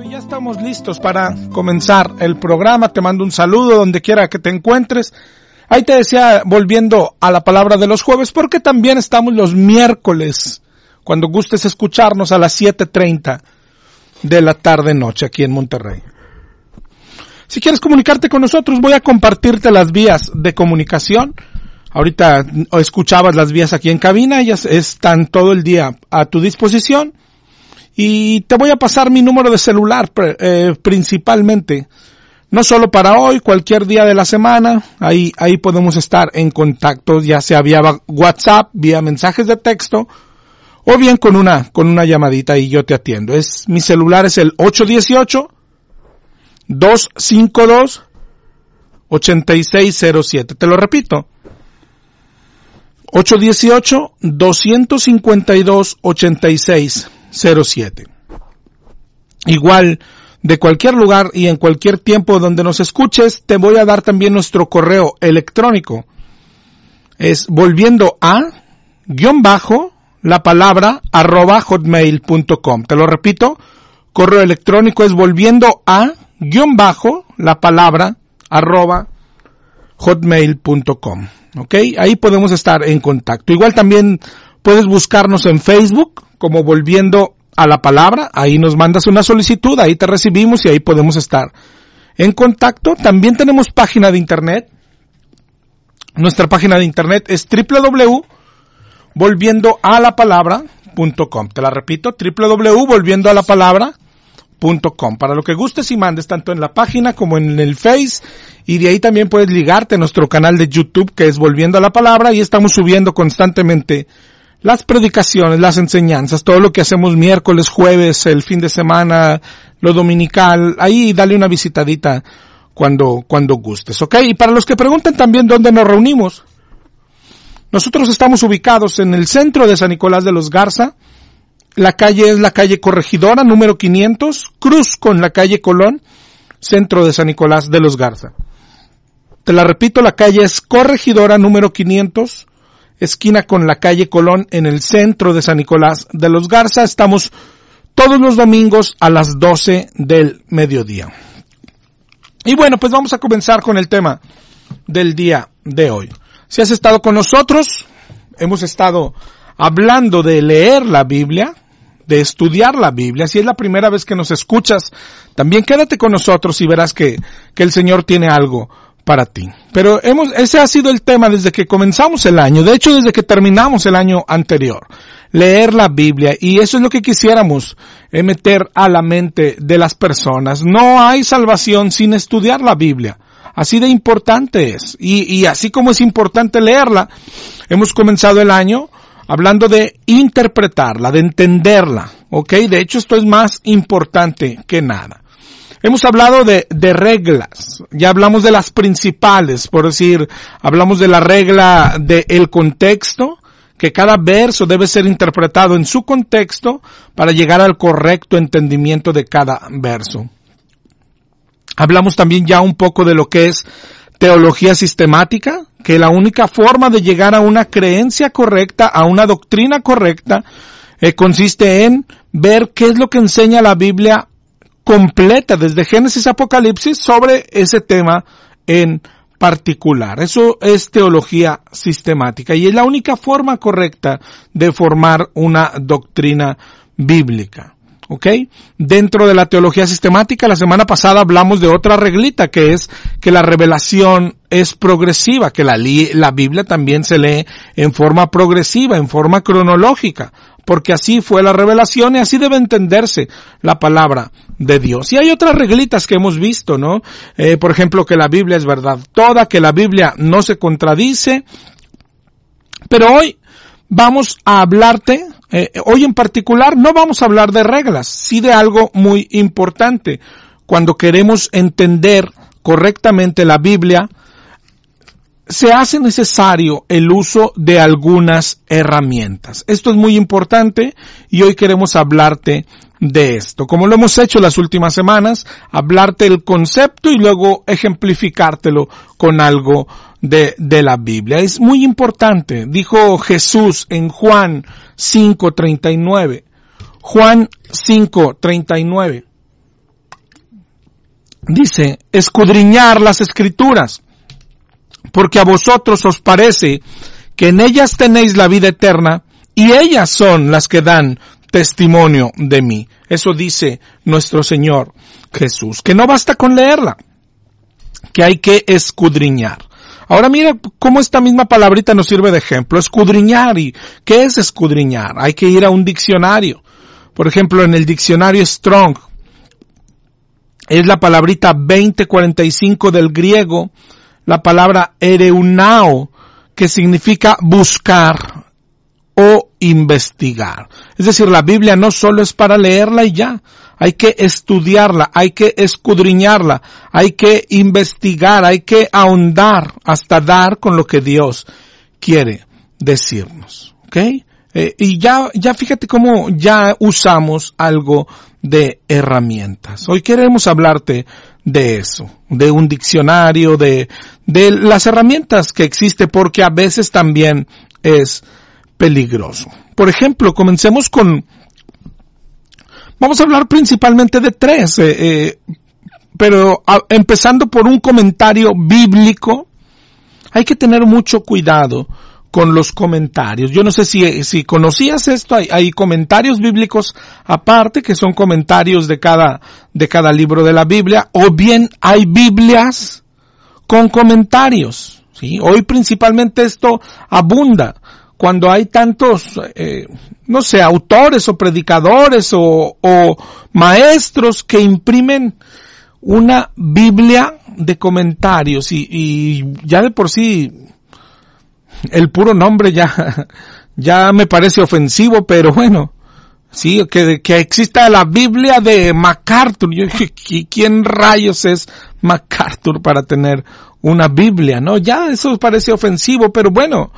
Ya estamos listos para comenzar el programa. Te mando un saludo donde quiera que te encuentres. Ahí te decía, volviendo a la palabra de los jueves, porque también estamos los miércoles, cuando gustes escucharnos a las 7:30 de la tarde-noche aquí en Monterrey. Si quieres comunicarte con nosotros, voy a compartirte las vías de comunicación. Ahorita escuchabas las vías aquí en cabina, ellas están todo el día a tu disposición. Y te voy a pasar mi número de celular principalmente, no solo para hoy, cualquier día de la semana, ahí podemos estar en contacto, ya sea vía WhatsApp, vía mensajes de texto, o bien con una llamadita y yo te atiendo. Mi celular es el 818-252-8607. Te lo repito. 818-252-8607. Igual, de cualquier lugar y en cualquier tiempo donde nos escuches, te voy a dar también nuestro correo electrónico. Es volviendo a la palabra @hotmail.com. Te lo repito, correo electrónico es volviendo a la palabra @hotmail.com. ¿Ok? Ahí podemos estar en contacto. Igual también puedes buscarnos en Facebook como volviendo a la palabra. Ahí nos mandas una solicitud, ahí te recibimos y ahí podemos estar en contacto. También tenemos página de internet. Nuestra página de internet es www.volviendoalapalabra.com. Te la repito, www.volviendoalapalabra.com. Para lo que gustes y mandes tanto en la página como en el Face, y de ahí también puedes ligarte a nuestro canal de YouTube que es Volviendo a la Palabra, y estamos subiendo constantemente las predicaciones, las enseñanzas, todo lo que hacemos miércoles, jueves, el fin de semana, lo dominical. Ahí dale una visitadita cuando gustes, ¿ok? Y para los que preguntan también dónde nos reunimos, nosotros estamos ubicados en el centro de San Nicolás de los Garza. La calle es la calle Corregidora, número 500, cruz con la calle Colón, centro de San Nicolás de los Garza. Te la repito, la calle es Corregidora, número 500, esquina con la calle Colón, en el centro de San Nicolás de los Garza. Estamos todos los domingos a las 12 del mediodía. Y bueno, pues vamos a comenzar con el tema del día de hoy. Si has estado con nosotros, hemos estado hablando de leer la Biblia, de estudiar la Biblia. Si es la primera vez que nos escuchas, también quédate con nosotros y verás que el Señor tiene algo para ti. Pero ese ha sido el tema desde que comenzamos el año, de hecho desde que terminamos el año anterior, leer la Biblia, y eso es lo que quisiéramos meter a la mente de las personas. No hay salvación sin estudiar la Biblia, así de importante es, y así como es importante leerla, hemos comenzado el año hablando de interpretarla, de entenderla, ¿ok? De hecho esto es más importante que nada. Hemos hablado de reglas, ya hablamos de las principales, por decir, hablamos de la regla del contexto, que cada verso debe ser interpretado en su contexto para llegar al correcto entendimiento de cada verso. Hablamos también ya un poco de lo que es teología sistemática, que la única forma de llegar a una creencia correcta, a una doctrina correcta, consiste en ver qué es lo que enseña la Biblia completa desde Génesis a Apocalipsis sobre ese tema en particular. Eso es teología sistemática y es la única forma correcta de formar una doctrina bíblica. ¿Ok? Dentro de la teología sistemática, la semana pasada hablamos de otra reglita, que es que la revelación es progresiva, que la Biblia también se lee en forma progresiva, en forma cronológica, porque así fue la revelación y así debe entenderse la palabra de Dios. Y hay otras reglitas que hemos visto, ¿no? Por ejemplo, que la Biblia es verdad toda, que la Biblia no se contradice, pero hoy vamos a hablarte, hoy en particular no vamos a hablar de reglas, sí de algo muy importante. Cuando queremos entender correctamente la Biblia, se hace necesario el uso de algunas herramientas. Esto es muy importante y hoy queremos hablarte de esto. Como lo hemos hecho las últimas semanas, hablarte el concepto y luego ejemplificártelo con algo de la Biblia. Es muy importante. Dijo Jesús en Juan 5:39. Juan 5:39. dice, escudriñar las Escrituras, porque a vosotros os parece que en ellas tenéis la vida eterna, y ellas son las que dan testimonio de mí. Eso dice nuestro Señor Jesús, que no basta con leerla, que hay que escudriñar. Ahora mira cómo esta misma palabrita nos sirve de ejemplo, escudriñar. ¿Y qué es escudriñar? Hay que ir a un diccionario. Por ejemplo, en el diccionario Strong, es la palabrita 2045 del griego, la palabra ereunao, que significa buscar o investigar. Es decir, la Biblia no solo es para leerla y ya. Hay que estudiarla, hay que escudriñarla, hay que investigar, hay que ahondar hasta dar con lo que Dios quiere decirnos. ¿Ok? Y ya fíjate cómo ya usamos algo de herramientas. Hoy queremos hablarte de eso, de un diccionario, de las herramientas que existe, porque a veces también es peligroso. Por ejemplo, comencemos vamos a hablar principalmente de tres, pero empezando por un comentario bíblico. Hay que tener mucho cuidado con los comentarios. Yo no sé si conocías esto, hay comentarios bíblicos aparte, que son comentarios de cada libro de la Biblia, o bien hay Biblias con comentarios, ¿sí? Hoy principalmente esto abunda cuando hay tantos, autores o predicadores o maestros que imprimen una Biblia de comentarios y ya de por sí el puro nombre ya me parece ofensivo, pero bueno, sí, que exista la Biblia de MacArthur. ¿Quién rayos es MacArthur para tener una Biblia? No, ya eso parece ofensivo, pero bueno,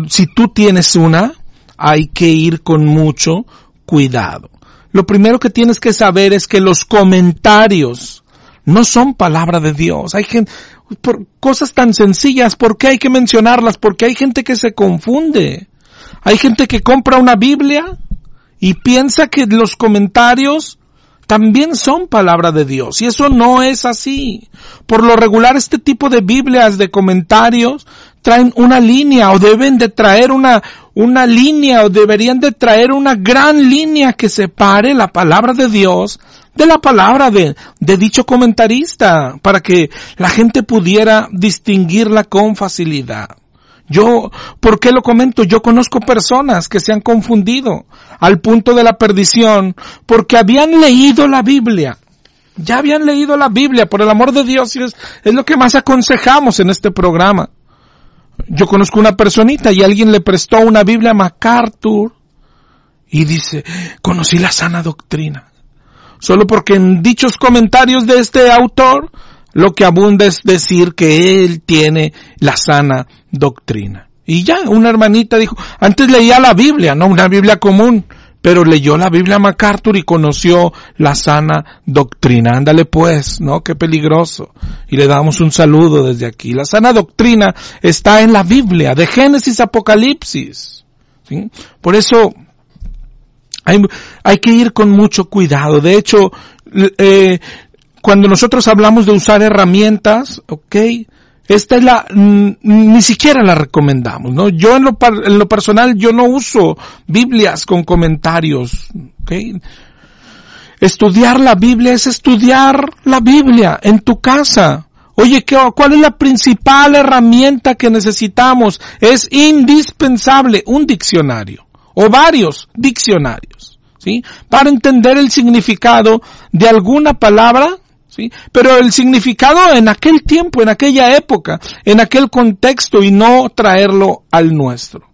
si tú tienes una, hay que ir con mucho cuidado. Lo primero que tienes que saber es que los comentarios no son palabra de Dios. Hay gente, por cosas tan sencillas, ¿por qué hay que mencionarlas? Porque hay gente que se confunde. Hay gente que compra una Biblia y piensa que los comentarios también son palabra de Dios. Y eso no es así. Por lo regular, este tipo de Biblias de comentarios traen una línea, o deben de traer una línea, o deberían de traer una gran línea que separe la palabra de Dios de la palabra de dicho comentarista, para que la gente pudiera distinguirla con facilidad. ¿Por qué lo comento? Yo conozco personas que se han confundido al punto de la perdición porque habían leído la Biblia. Ya habían leído la Biblia, por el amor de Dios, y es lo que más aconsejamos en este programa. Yo conozco una personita y alguien le prestó una Biblia a MacArthur y dice, conocí la sana doctrina. Solo porque en dichos comentarios de este autor, lo que abunda es decir que él tiene la sana doctrina. Y ya, una hermanita dijo, antes leía la Biblia, no una Biblia común, pero leyó la Biblia MacArthur y conoció la sana doctrina. Ándale pues, ¿no? Qué peligroso. Y le damos un saludo desde aquí. La sana doctrina está en la Biblia, de Génesis a Apocalipsis, ¿sí? Por eso hay que ir con mucho cuidado. De hecho, cuando nosotros hablamos de usar herramientas, esta es ni siquiera la recomendamos, ¿no? Yo en lo personal, yo no uso Biblias con comentarios, Estudiar la Biblia es estudiar la Biblia en tu casa. Oye, ¿cuál es la principal herramienta que necesitamos? Es indispensable un diccionario o varios diccionarios, ¿sí? Para entender el significado de alguna palabra, ¿sí? Pero el significado en aquel tiempo, en aquella época, en aquel contexto, y no traerlo al nuestro.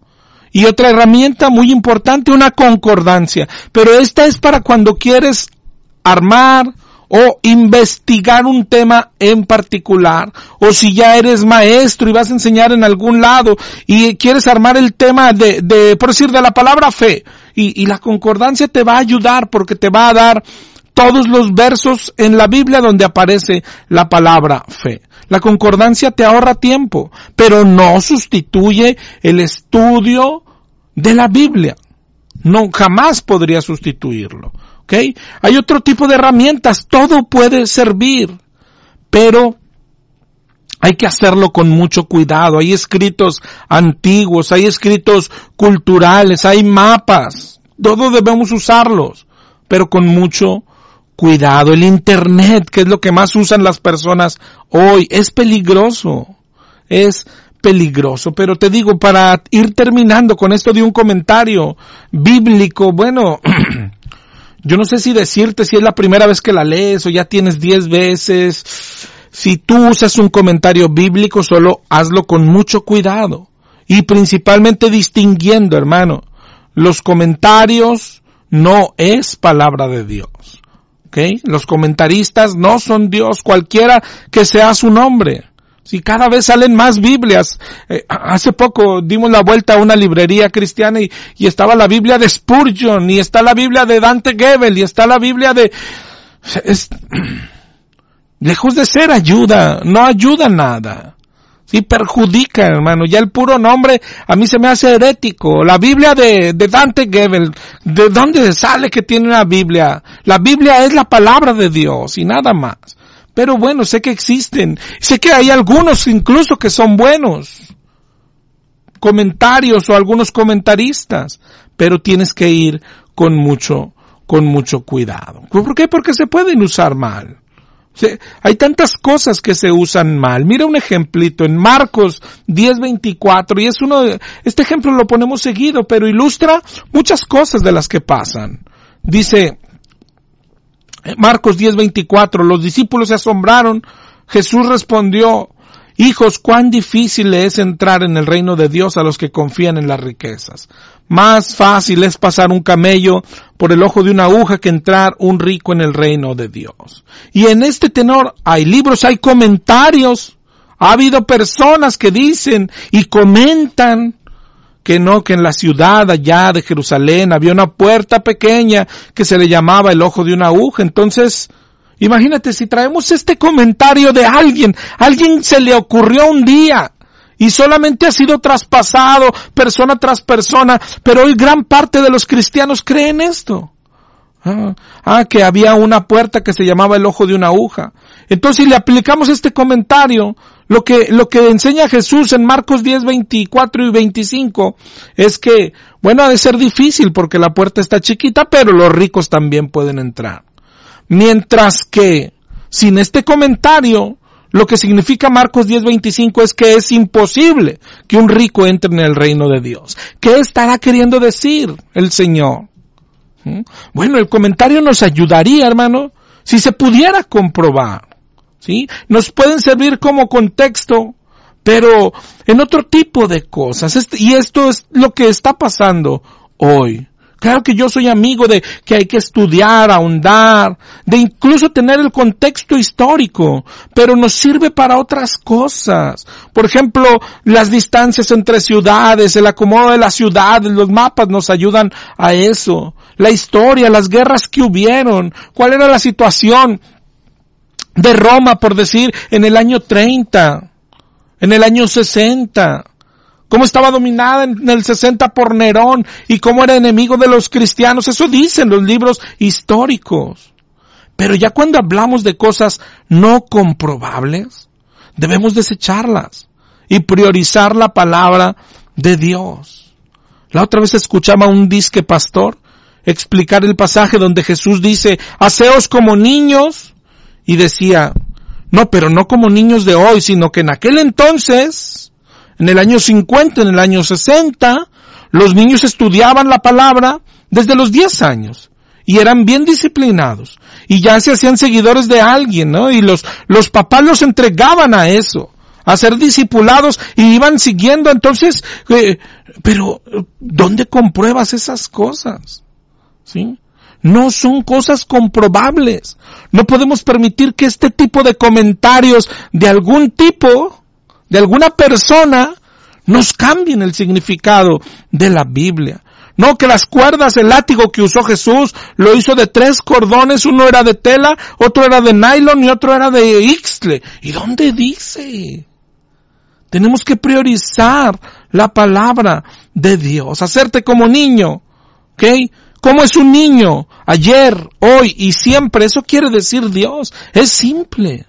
Y otra herramienta muy importante, una concordancia. Pero esta es para cuando quieres armar o investigar un tema en particular, o si ya eres maestro y vas a enseñar en algún lado y quieres armar el tema por decir, de la palabra fe, y la concordancia te va a ayudar porque te va a dar todos los versos en la Biblia donde aparece la palabra fe. La concordancia te ahorra tiempo, pero no sustituye el estudio de la Biblia. No, jamás podría sustituirlo. Hay otro tipo de herramientas. Todo puede servir. pero hay que hacerlo con mucho cuidado. Hay escritos antiguos, hay escritos culturales, hay mapas. Todos debemos usarlos, pero con mucho cuidado. El Internet, que es lo que más usan las personas hoy, es peligroso. Es peligroso. Pero te digo, para ir terminando con esto de un comentario bíblico, bueno, yo no sé si decirte si es la primera vez que la lees o ya tienes 10 veces. Si tú usas un comentario bíblico, solo hazlo con mucho cuidado y principalmente distinguiendo, hermano, los comentarios no es palabra de Dios, ¿ok? Los comentaristas no son Dios, cualquiera que sea su nombre. Si cada vez salen más Biblias, hace poco dimos la vuelta a una librería cristiana y estaba la Biblia de Spurgeon, y está la Biblia de Dante Gebel, y está la Biblia de... lejos de ser ayuda, no ayuda nada. Sí, perjudica, hermano. Ya el puro nombre a mí se me hace herético. La Biblia de Dante Gebel, ¿de dónde sale que tiene una Biblia? La Biblia es la palabra de Dios y nada más. Pero bueno, sé que existen. Sé que hay algunos incluso que son buenos comentarios o algunos comentaristas. Pero tienes que ir con mucho cuidado. ¿Por qué? Porque se pueden usar mal. Hay tantas cosas que se usan mal. Mira un ejemplito en Marcos 10:24, y este ejemplo lo ponemos seguido, pero ilustra muchas cosas de las que pasan. Dice Marcos 10:24, los discípulos se asombraron. Jesús respondió: hijos, cuán difícil es entrar en el reino de Dios a los que confían en las riquezas. Más fácil es pasar un camello por el ojo de una aguja que entrar un rico en el reino de Dios. Y en este tenor hay libros, hay comentarios. Ha habido personas que dicen y comentan que no, que en la ciudad allá de Jerusalén había una puerta pequeña que se le llamaba el ojo de una aguja. Entonces, imagínate si traemos este comentario de alguien se le ocurrió un día y solamente ha sido traspasado persona tras persona, pero hoy gran parte de los cristianos creen esto. Que había una puerta que se llamaba el ojo de una aguja. Entonces, si le aplicamos este comentario, lo que enseña Jesús en Marcos 10:24 y 25 es que, bueno, ha de ser difícil porque la puerta está chiquita, pero los ricos también pueden entrar. Mientras que, sin este comentario, lo que significa Marcos 10:25 es que es imposible que un rico entre en el reino de Dios. ¿Qué estará queriendo decir el Señor? Bueno, el comentario nos ayudaría, hermano, si se pudiera comprobar. ¿Sí? Nos pueden servir como contexto, pero en otro tipo de cosas. Y esto es lo que está pasando hoy. Claro que yo soy amigo de que hay que estudiar, ahondar, de incluso tener el contexto histórico, pero nos sirve para otras cosas. Por ejemplo, las distancias entre ciudades, el acomodo de las ciudades, los mapas nos ayudan a eso. La historia, las guerras que hubieron, cuál era la situación de Roma, por decir, en el año 30, en el año 60. Cómo estaba dominada en el 60 por Nerón y cómo era enemigo de los cristianos. Eso dicen los libros históricos. Pero ya cuando hablamos de cosas no comprobables, debemos desecharlas y priorizar la palabra de Dios. La otra vez escuchaba a un disque pastor explicar el pasaje donde Jesús dice, haceos como niños, y decía, no, pero no como niños de hoy, sino que en aquel entonces, en el año 50, en el año 60, los niños estudiaban la palabra desde los 10 años y eran bien disciplinados y ya se hacían seguidores de alguien, ¿no? Y los papás los entregaban a eso, a ser discipulados y iban siguiendo. Entonces, pero ¿dónde compruebas esas cosas? ¿Sí? No son cosas comprobables. No podemos permitir que este tipo de comentarios de algún tipo, de alguna persona, nos cambien el significado de la Biblia. No, que las cuerdas, el látigo que usó Jesús, lo hizo de 3 cordones, uno era de tela, otro era de nylon y otro era de ixtle. ¿Y dónde dice? Tenemos que priorizar la palabra de Dios, hacerte como niño, ¿ok? ¿Cómo es un niño? Ayer, hoy y siempre. Eso quiere decir Dios. Es simple.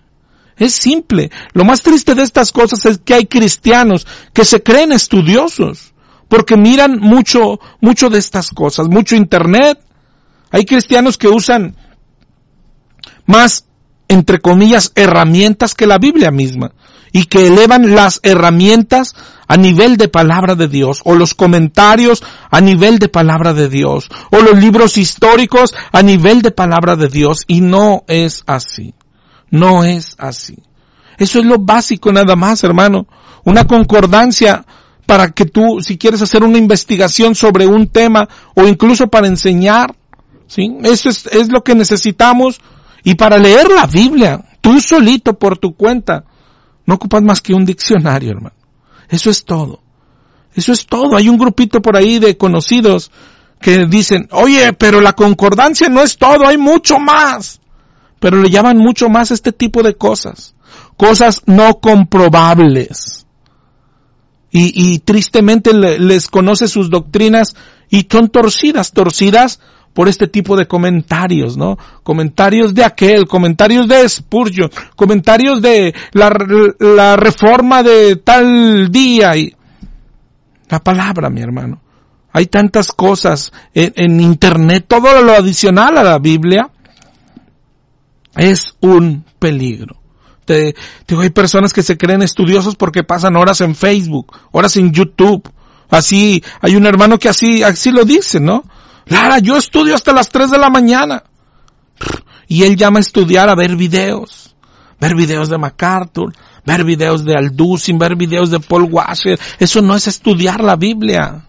Es simple. Lo más triste de estas cosas es que hay cristianos que se creen estudiosos, porque miran mucho de estas cosas, mucho internet. Hay cristianos que usan más, entre comillas, herramientas que la Biblia misma, y que elevan las herramientas a nivel de palabra de Dios, o los comentarios a nivel de palabra de Dios, o los libros históricos a nivel de palabra de Dios, y no es así. No es así. Eso es lo básico nada más, hermano. Una concordancia para que tú, si quieres hacer una investigación sobre un tema, o incluso para enseñar, ¿sí? Eso es lo que necesitamos. Y para leer la Biblia, tú solito por tu cuenta, no ocupas más que un diccionario, hermano. Eso es todo. Eso es todo. Hay un grupito por ahí de conocidos que dicen, oye, pero la concordancia no es todo, hay mucho más. Pero le llaman mucho más este tipo de cosas. Cosas no comprobables. Y tristemente les conoce sus doctrinas y son torcidas por este tipo de comentarios, ¿no? Comentarios de aquel, comentarios de Spurgeon, comentarios de la reforma de tal día. Y la palabra, mi hermano. Hay tantas cosas en internet, todo lo adicional a la Biblia es un peligro. Hay personas que se creen estudiosos porque pasan horas en Facebook, horas en YouTube. Así, hay un hermano que así lo dice, ¿no? Lara, yo estudio hasta las 3 de la mañana. Y él llama a estudiar a ver videos de MacArthur, ver videos de Alducin, ver videos de Paul Washer. Eso no es estudiar la Biblia.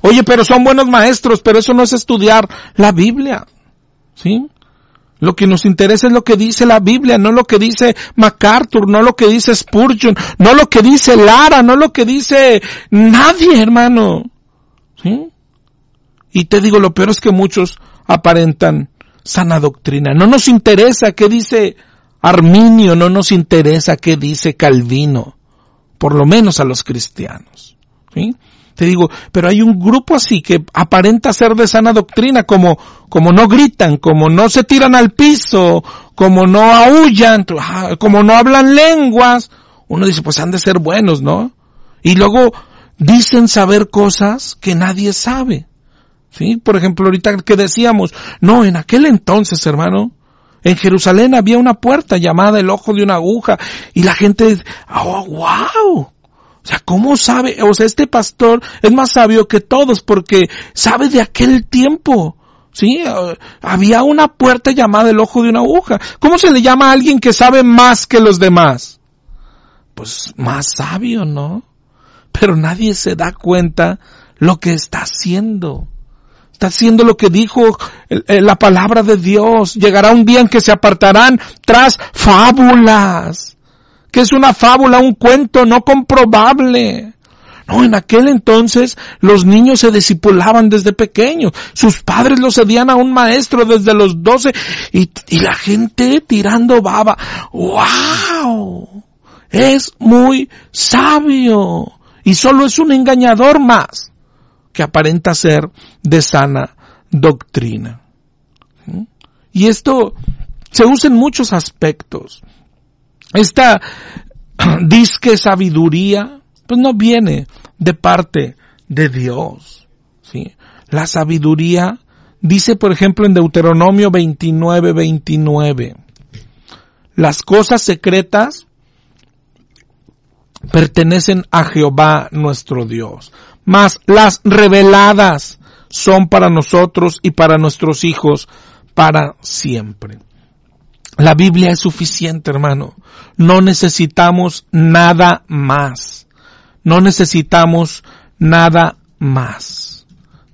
Oye, pero son buenos maestros, pero eso no es estudiar la Biblia. ¿Sí? Lo que nos interesa es lo que dice la Biblia, no lo que dice MacArthur, no lo que dice Spurgeon, no lo que dice Lara, no lo que dice nadie, hermano. ¿Sí? Y te digo, lo peor es que muchos aparentan sana doctrina. No nos interesa qué dice Arminio, no nos interesa qué dice Calvino, por lo menos a los cristianos. ¿Sí? Te digo, pero hay un grupo así que aparenta ser de sana doctrina, como no gritan, como no se tiran al piso, como no aúllan, como no hablan lenguas. Uno dice, pues han de ser buenos, ¿no? Y luego dicen saber cosas que nadie sabe. ¿Sí? Por ejemplo, ahorita que decíamos, no, en aquel entonces, hermano, en Jerusalén había una puerta llamada el ojo de una aguja, y la gente, oh, wow. O sea, ¿cómo sabe? O sea, este pastor es más sabio que todos porque sabe de aquel tiempo. ¿Sí? Había una puerta llamada el ojo de una aguja. ¿Cómo se le llama a alguien que sabe más que los demás? Pues más sabio, ¿no? Pero nadie se da cuenta lo que está haciendo. Está haciendo lo que dijo la palabra de Dios. Llegará un día en que se apartarán tras fábulas. ¿Qué es una fábula? Un cuento no comprobable. No, en aquel entonces los niños se discipulaban desde pequeños. Sus padres los cedían a un maestro desde los 12 y la gente tirando baba. ¡Wow! Es muy sabio. Y solo es un engañador más que aparenta ser de sana doctrina. Y esto se usa en muchos aspectos. Esta disque sabiduría, pues no viene de parte de Dios. ¿Sí? La sabiduría dice, por ejemplo, en Deuteronomio 29:29, las cosas secretas pertenecen a Jehová nuestro Dios, mas las reveladas son para nosotros y para nuestros hijos para siempre. La Biblia es suficiente, hermano. No necesitamos nada más. No necesitamos nada más.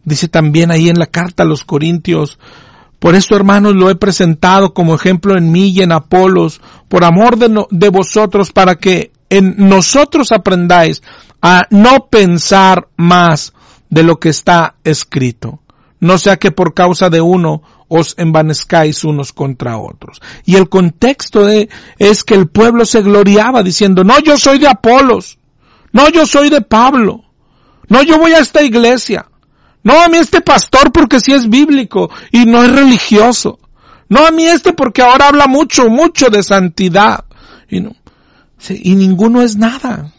Dice también ahí en la carta a los Corintios, por eso, hermanos, lo he presentado como ejemplo en mí y en Apolos, por amor de vosotros, para que en nosotros aprendáis a no pensar más de lo que está escrito. No sea que por causa de uno os envanezcáis unos contra otros. Y el contexto es que el pueblo se gloriaba diciendo, no, yo soy de Apolos, no, yo soy de Pablo, no, yo voy a esta iglesia, no, a mí este pastor porque sí es bíblico y no es religioso, no, a mí porque ahora habla mucho de santidad. Y ninguno es nada.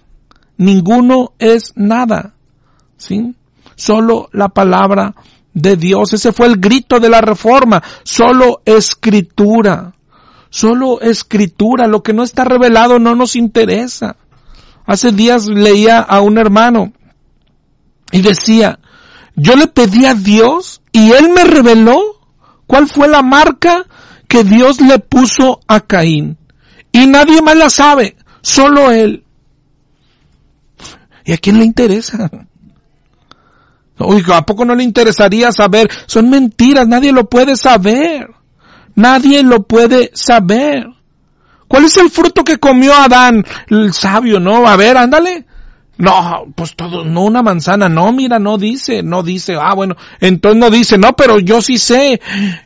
Ninguno es nada. ¿Sí? Solo la palabra de Dios. Ese fue el grito de la Reforma. Solo Escritura. Solo Escritura. Lo que no está revelado no nos interesa. Hace días leía a un hermano y decía, yo le pedí a Dios y Él me reveló cuál fue la marca que Dios le puso a Caín. Y nadie más la sabe, solo Él. ¿Y a quién le interesa? Oiga, ¿a poco no le interesaría saber? Son mentiras, nadie lo puede saber. Nadie lo puede saber. ¿Cuál es el fruto que comió Adán? El sabio, ¿no? A ver, ándale. No, pues todo, no una manzana, no, mira, no dice, bueno, entonces no dice, no, pero yo sí sé.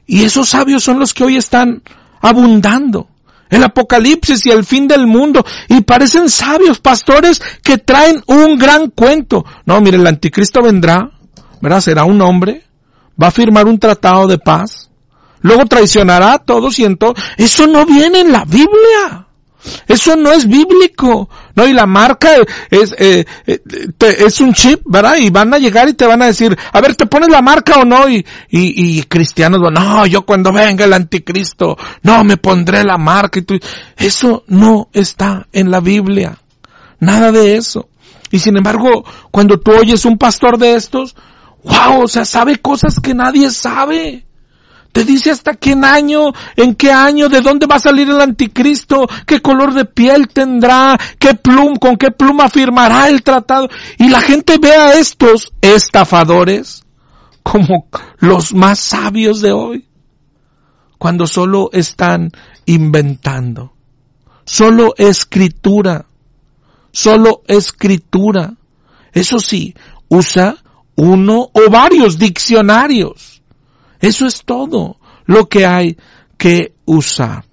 Y esos sabios son los que hoy están abundando. El apocalipsis y el fin del mundo. Y parecen sabios, pastores que traen un gran cuento. No, mire, el anticristo vendrá, ¿verdad? Será un hombre, va a firmar un tratado de paz, luego traicionará a todos y entonces, eso no viene en la Biblia. Eso no es bíblico. No, y la marca es un chip, ¿verdad? Y van a llegar y te van a decir, a ver, ¿te pones la marca o no? Y cristianos van, no, yo cuando venga el anticristo, no, me pondré la marca. Eso no está en la Biblia. Nada de eso. Y sin embargo, cuando tú oyes un pastor de estos, wow, o sea, sabe cosas que nadie sabe. Te dice hasta en qué año, de dónde va a salir el anticristo, qué color de piel tendrá, con qué pluma firmará el tratado. Y la gente ve a estos estafadores como los más sabios de hoy, cuando solo están inventando. Solo escritura. Eso sí, usa uno o varios diccionarios. Eso es todo lo que hay que usar.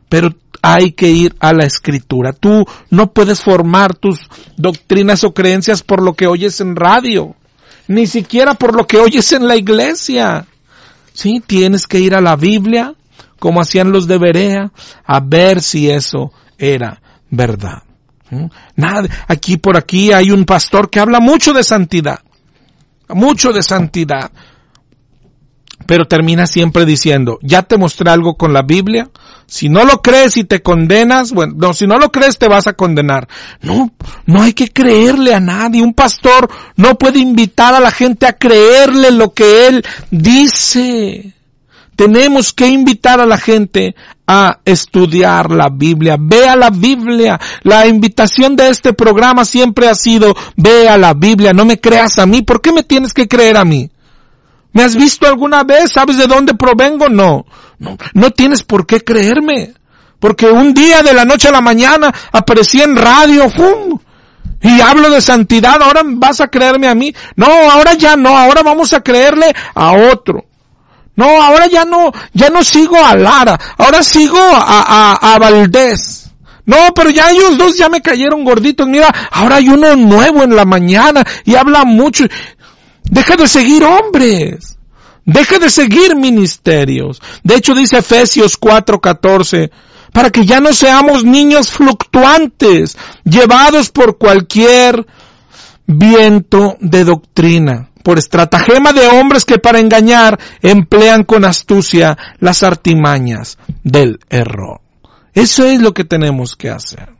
Pero hay que ir a la Escritura. Tú no puedes formar tus doctrinas o creencias por lo que oyes en radio, ni siquiera por lo que oyes en la iglesia. Sí, tienes que ir a la Biblia, como hacían los de Berea, a ver si eso era verdad. Nada, por aquí hay un pastor que habla mucho de santidad. Pero termina siempre diciendo, ya te mostré algo con la Biblia, si no lo crees y te condenas, bueno, no, si no lo crees te vas a condenar. No hay que creerle a nadie. Un pastor no puede invitar a la gente a creerle lo que él dice. Tenemos que invitar a la gente a estudiar la Biblia. Ve a la Biblia. La invitación de este programa siempre ha sido, ve a la Biblia, no me creas a mí. ¿Por qué me tienes que creer a mí? ¿Me has visto alguna vez? ¿Sabes de dónde provengo? No tienes por qué creerme. Porque un día de la noche a la mañana aparecí en radio, ¡fum! Y hablo de santidad, ahora vas a creerme a mí. No, ahora ya no, ahora vamos a creerle a otro. No, ahora ya no sigo a Lara, ahora sigo a Valdés. No, pero ya ellos dos ya me cayeron gorditos. Mira, ahora hay uno nuevo en la mañana y habla mucho. Deja de seguir hombres. Deja de seguir ministerios. De hecho dice Efesios 4:14, para que ya no seamos niños fluctuantes, llevados por cualquier viento de doctrina, por estratagema de hombres que para engañar emplean con astucia las artimañas del error. Eso es lo que tenemos que hacer.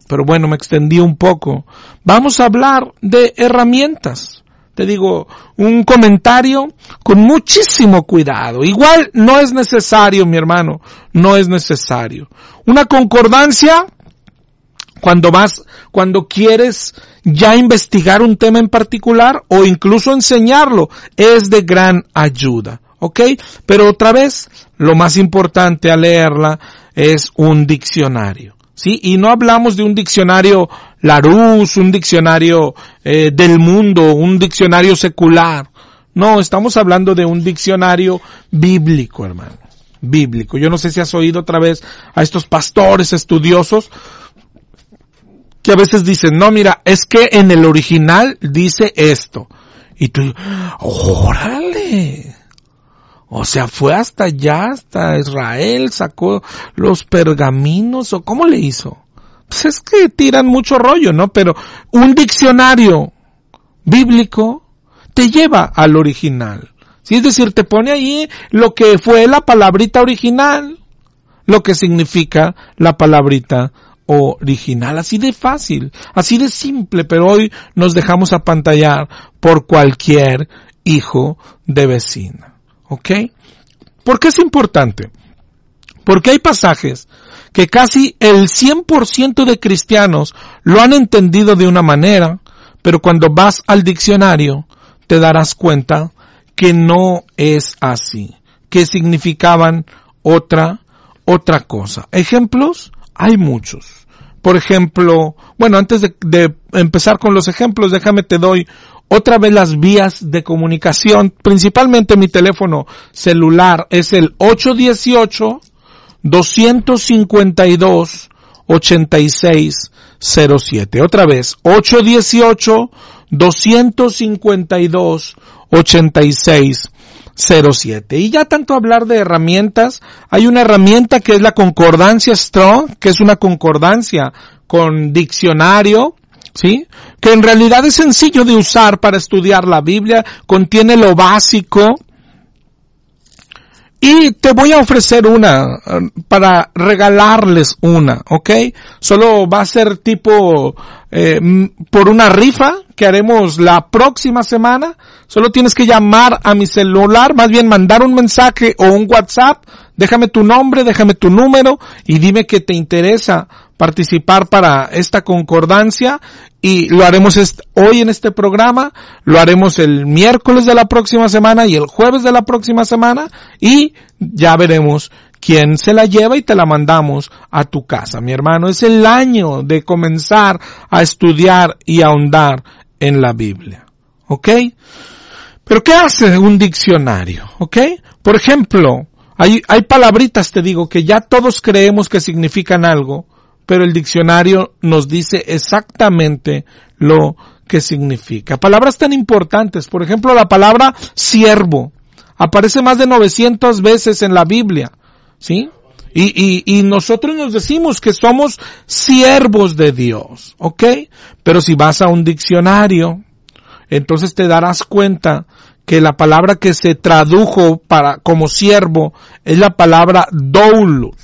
Pero bueno, me extendí un poco. Vamos a hablar de herramientas. Te digo, un comentario con muchísimo cuidado. Igual no es necesario, mi hermano, no es necesario. Una concordancia, cuando quieres ya investigar un tema en particular o incluso enseñarlo, es de gran ayuda, ¿ok? Pero otra vez, lo más importante al leerla es un diccionario. ¿Sí? Y no hablamos de un diccionario Larousse, un diccionario del mundo, un diccionario secular. No, estamos hablando de un diccionario bíblico, hermano. Bíblico. Yo no sé si has oído otra vez a estos pastores estudiosos que a veces dicen, no, mira, es que en el original dice esto. Y tú, órale. O sea, fue hasta allá, hasta Israel, sacó los pergaminos, ¿o cómo le hizo? Pues es que tiran mucho rollo, ¿no? Pero un diccionario bíblico te lleva al original. ¿Sí? Es decir, te pone ahí lo que fue la palabrita original, lo que significa la palabrita original. Así de fácil, así de simple, pero hoy nos dejamos apantallar por cualquier hijo de vecina. ¿Ok? ¿Por qué es importante? Porque hay pasajes que casi el 100% de cristianos lo han entendido de una manera, pero cuando vas al diccionario te darás cuenta que no es así, que significaban otra cosa. ¿Ejemplos? Hay muchos. Por ejemplo, bueno, antes de empezar con los ejemplos, déjame te doy otra vez las vías de comunicación. Principalmente mi teléfono celular es el 818-252-8607. Otra vez, 818-252-8607. Y ya tanto hablar de herramientas, hay una herramienta que es la concordancia Strong, que es una concordancia con diccionario, ¿sí? Que en realidad es sencillo de usar para estudiar la Biblia, contiene lo básico. Y te voy a ofrecer una, para regalarles una, ¿ok? Solo va a ser tipo, por una rifa que haremos la próxima semana. Solo tienes que llamar a mi celular, más bien mandar un mensaje o un WhatsApp. Déjame tu nombre, déjame tu número y dime que te interesa participar para esta concordancia, y lo haremos hoy en este programa, lo haremos el miércoles de la próxima semana y el jueves de la próxima semana, y ya veremos quién se la lleva y te la mandamos a tu casa. Mi hermano, es el año de comenzar a estudiar y ahondar en la Biblia. ¿Ok? Pero ¿qué hace un diccionario? ¿Ok? Por ejemplo, hay palabritas, te digo, que ya todos creemos que significan algo, pero el diccionario nos dice exactamente lo que significa. Palabras tan importantes, por ejemplo, la palabra siervo aparece más de 900 veces en la Biblia, ¿sí? Y nosotros nos decimos que somos siervos de Dios, ¿ok? Pero si vas a un diccionario, entonces te darás cuenta que la palabra que se tradujo como siervo es la palabra doulos,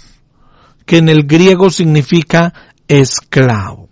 que en el griego significa esclavo.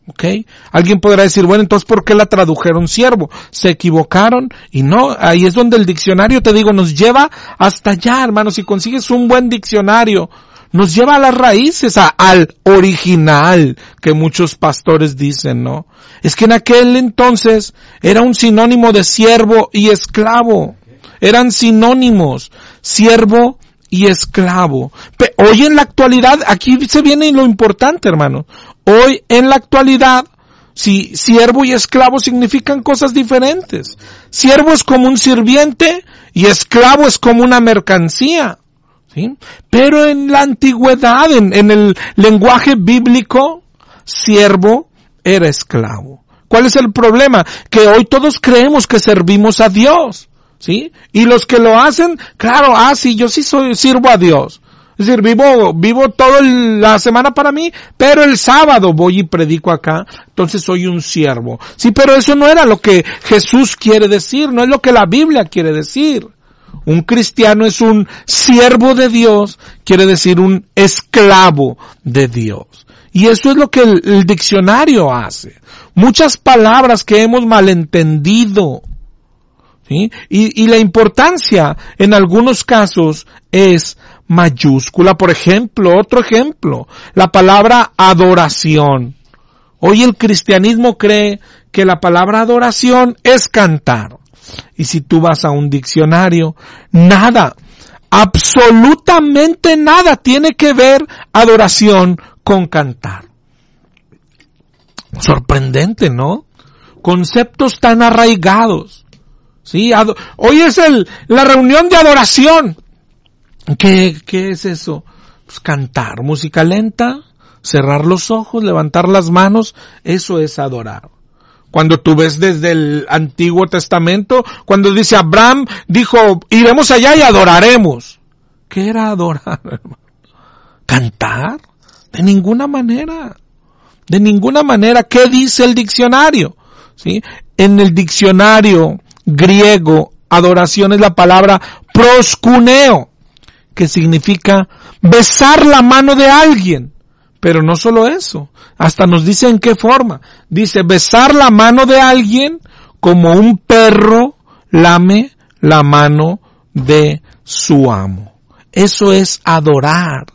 ¿Ok? Alguien podrá decir, bueno, entonces ¿por qué la tradujeron siervo? ¿Se equivocaron? Y no, ahí es donde el diccionario, te digo, nos lleva hasta allá, hermano. Si consigues un buen diccionario, nos lleva a las raíces, al original, que muchos pastores dicen, ¿no? Es que en aquel entonces era un sinónimo de siervo y esclavo. Eran sinónimos, siervo y esclavo. Hoy en la actualidad, aquí se viene lo importante, hermano. Hoy en la actualidad, si siervo y esclavo significan cosas diferentes. Siervo es como un sirviente y esclavo es como una mercancía, ¿sí? Pero en la antigüedad, en el lenguaje bíblico, siervo era esclavo. ¿Cuál es el problema? Que hoy todos creemos que servimos a Dios, ¿sí? Y los que lo hacen, claro, sí, yo sí sirvo a Dios. Es decir, vivo toda la semana para mí, pero el sábado voy y predico acá, entonces soy un siervo. Sí, pero eso no era lo que Jesús quiere decir, no es lo que la Biblia quiere decir. Un cristiano es un siervo de Dios, quiere decir un esclavo de Dios. Y eso es lo que el diccionario hace. Muchas palabras que hemos malentendido, ¿sí? Y la importancia en algunos casos es mayúscula. Por ejemplo, otro ejemplo, la palabra adoración. Hoy el cristianismo cree que la palabra adoración es cantar. Y si tú vas a un diccionario, nada, absolutamente nada tiene que ver adoración con cantar. Sorprendente, ¿no? Conceptos tan arraigados. Sí, hoy es la reunión de adoración. ¿Qué es eso? Pues cantar, música lenta, cerrar los ojos, levantar las manos, eso es adorar. Cuando tú ves desde el Antiguo Testamento, cuando dice Abraham, dijo, iremos allá y adoraremos. ¿Qué era adorar, hermano? ¿Cantar? De ninguna manera. De ninguna manera. ¿Qué dice el diccionario? ¿Sí? En el diccionario griego, adoración es la palabra proskuneo, que significa besar la mano de alguien. Pero no solo eso, hasta nos dice en qué forma. Dice besar la mano de alguien como un perro lame la mano de su amo. Eso es adorar.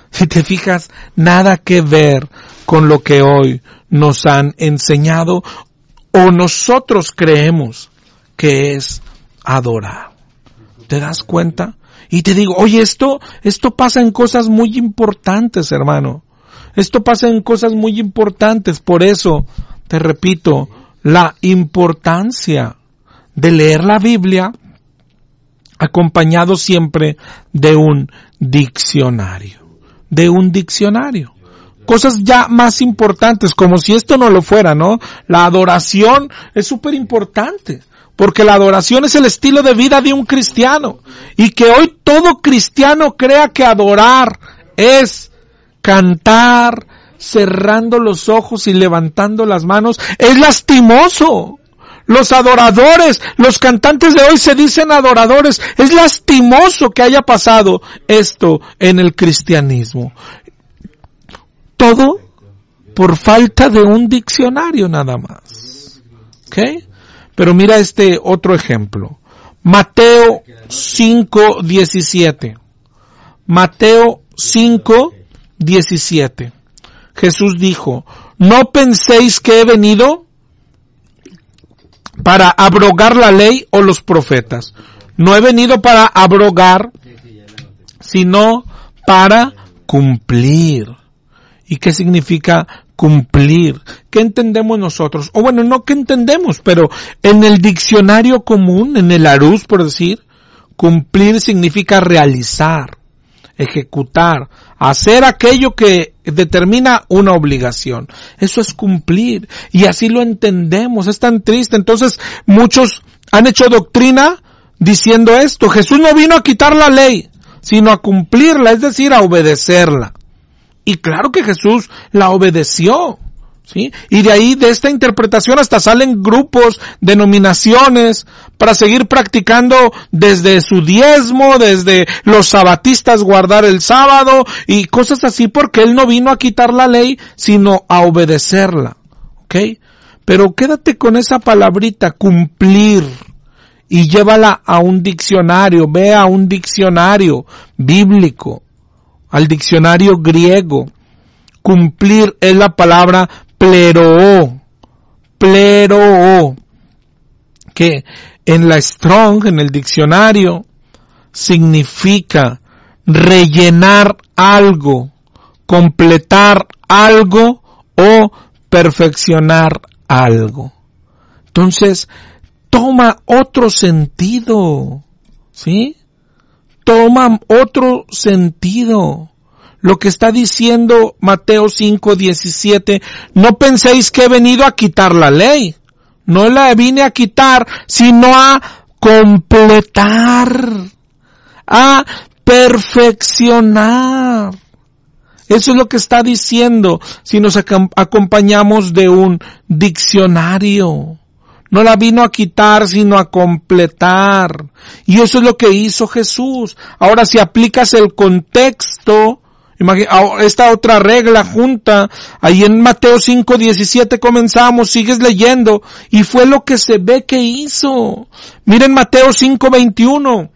Si te fijas, nada que ver con lo que hoy nos han enseñado o nosotros creemos que es adorar. ¿Te das cuenta? Y te digo, oye, esto pasa en cosas muy importantes, hermano. Esto pasa en cosas muy importantes. Por eso, te repito, la importancia de leer la Biblia acompañado siempre de un diccionario. De un diccionario. Cosas ya más importantes, como si esto no lo fuera, ¿no? La adoración es súper importante. Porque la adoración es el estilo de vida de un cristiano. Y que hoy todo cristiano crea que adorar es cantar, cerrando los ojos y levantando las manos, es lastimoso. Los adoradores, los cantantes de hoy se dicen adoradores. Es lastimoso que haya pasado esto en el cristianismo. Todo por falta de un diccionario nada más. ¿Ok? Pero mira este otro ejemplo. Mateo 5:17. Mateo 5:17. Jesús dijo, no penséis que he venido para abrogar la ley o los profetas. No he venido para abrogar, sino para cumplir. ¿Y qué significa cumplir? ¿Qué entendemos nosotros? O bueno, no que entendemos, pero en el diccionario común, en el Arús, por decir, cumplir significa realizar, ejecutar, hacer aquello que determina una obligación. Eso es cumplir. Y así lo entendemos. Es tan triste. Entonces, muchos han hecho doctrina diciendo esto. Jesús no vino a quitar la ley, sino a cumplirla, es decir, a obedecerla. Y claro que Jesús la obedeció, ¿sí? Y de ahí, de esta interpretación, hasta salen grupos, denominaciones, para seguir practicando desde su diezmo, desde los sabatistas guardar el sábado, y cosas así, porque Él no vino a quitar la ley, sino a obedecerla, ¿ok? Pero quédate con esa palabrita, cumplir, y llévala a un diccionario, ve a un diccionario bíblico, al diccionario griego. Cumplir es la palabra pleroo, que en la Strong, en el diccionario, significa rellenar algo, completar algo o perfeccionar algo. Entonces, toma otro sentido, ¿sí? Toma otro sentido. Lo que está diciendo Mateo 5:17, no penséis que he venido a quitar la ley. No la vine a quitar, sino a completar, a perfeccionar. Eso es lo que está diciendo si nos acompañamos de un diccionario. No la vino a quitar, sino a completar. Y eso es lo que hizo Jesús. Ahora, si aplicas el contexto, esta otra regla junta, ahí en Mateo 5:17 comenzamos, sigues leyendo, y fue lo que se ve que hizo. Miren Mateo 5:21.